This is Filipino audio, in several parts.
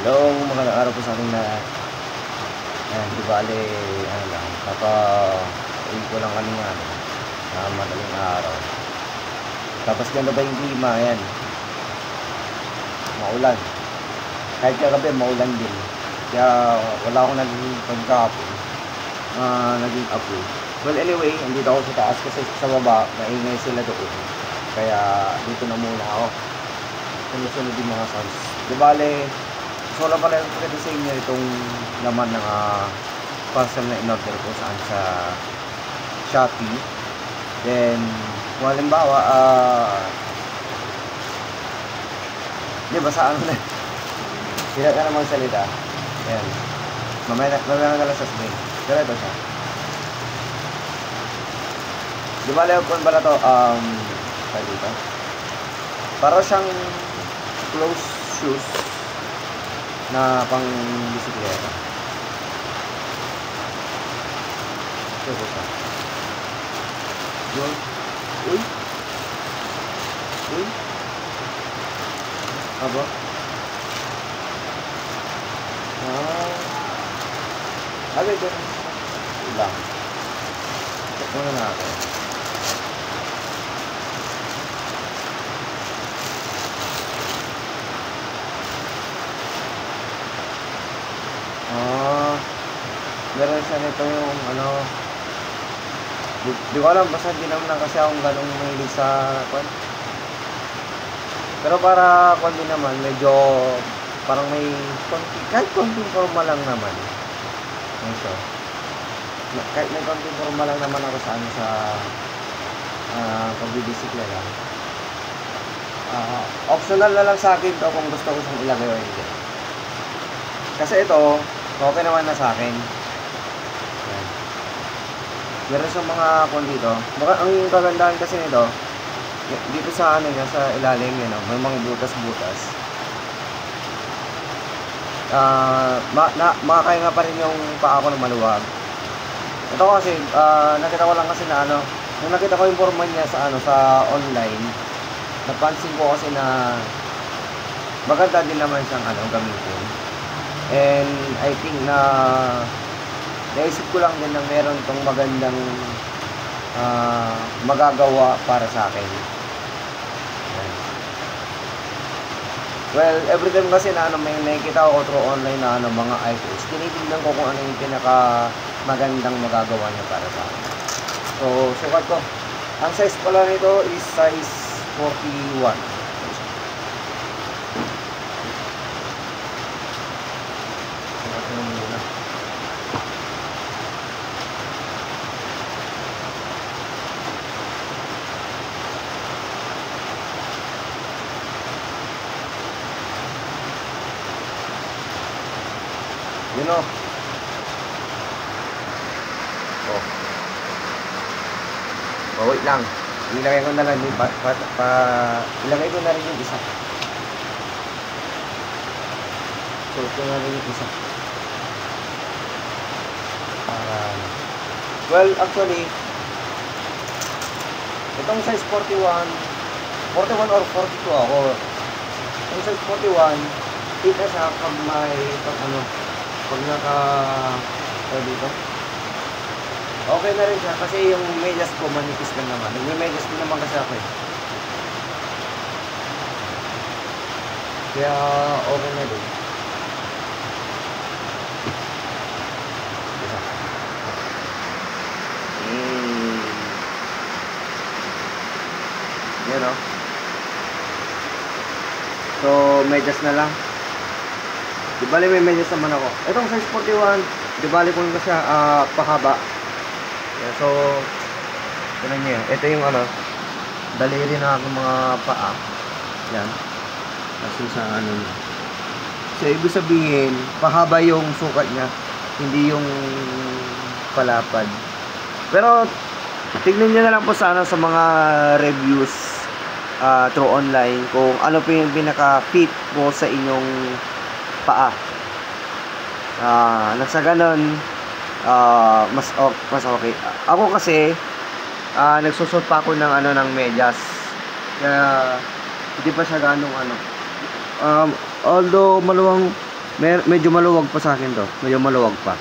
Hello, magandang araw po sa ating lahat. Ayan, di bale, ano lang, uwi ko lang kanina, madaling araw. Tapos ganda ba yung klima, ayan, maulan. Kahit kagabi, maulan din. Kaya wala akong naging pagkapon, naging apoy. Well, anyway, andito ako sa taas kasi sa baba, maingay sila doon. Kaya dito na muna ako. Sunod-sunod yung mga sounds. Di bale, so wala pala yung pwede sa inyo itong laman ng parcel na in-order ko saan sa Shopee. Then, kung halimbawa, di ba sa ano na, sila ka namang salita. Ayan. Mamaya na lang sa screen. Pero ito siya. Di ba layo kung ba na to, tayo dito. Para siyang closed shoes na pang bisikleta. Ito po siya. Yun. Uy. Uy. Aba. Agad din. Ilang. Check muna natin. Meron siya nito yung ano, di ko alam, basta di naman kasi akong ganong mahilig sa kwan. Pero para kwan din naman, medyo parang may kahit konting forma lang naman. Ito. Kahit may konting forma lang naman ako sa ano, sa pagbibisikleta. Optional na lang sa akin to kung gusto ko siyang ilagay o hindi. Kasi ito, okay naman na sa akin. Meron siyang mga kung dito. Ang kagandahan kasi nito, dito sa ano niya, sa ilalim yun, may mga butas-butas. Makakaya nga pa rin yung paa ko ng maluwag. Ito kasi, nakita ko lang kasi na ano, nung nakita ko yung forma niya sa ano, sa online, napansin ko kasi na maganda din naman siyang ano, gamitin. And I think na naisip ko lang din na meron tong magandang magagawa para sa akin. Well, every time kasi na ano, may nakikita ako through online na ano, mga items, tinitignan ko kung ano yung pinaka magandang magagawa niya para sa akin. So, sukat ko. Ang size pala nito is size 41. You know. Wait lang. Ilagay ko na lang din ilagay ko na rin yung isa. So, ito na rin yung isa. Well, actually, itong size 41 or 42 ako. Itong size 41, kita siya pag may, pag dito. Okay na rin siya kasi yung medyas ko manipis lang naman. Yung medyas ko naman kasi ako eh. Kaya okay na rin. Yan o. So, medyas na lang. Di bali may medyas naman ako. Itong size 41, di bali ko na siya pahaba. Yeah, so, tignan nyo yan. Ito yung ano, daliri na aking mga paa. Yan. Kasi sa ano na. So, ibig sabihin, pahaba yung sukat niya. Hindi yung palapad. Pero, tignan nyo na lang po sana sa mga reviews through online kung ano po yung pinaka-fit po sa inyong paa. Nasa ganon, mas okay. Ako kasi nagsusot pa ako ng ano, ng medyas. Kaya hindi pa siya ganong ano. Although maluwang Medyo maluwag pa sa akin to. Medyo maluwag pa.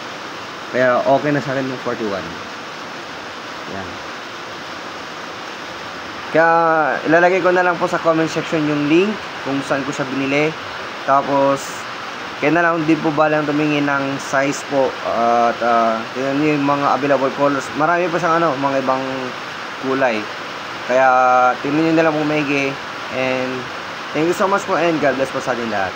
Kaya okay na sa akin yung 41. Yan. Kaya ilalagay ko na lang po sa comment section yung link kung saan ko siya binili. Tapos kaya na lang din po balang tumingin ng size po at tingnan nyo yung mga available colors. Marami pa siyang mga ibang kulay. Kaya tingnan nyo na lang po maigi. And thank you so much po and God bless po sa atin lahat.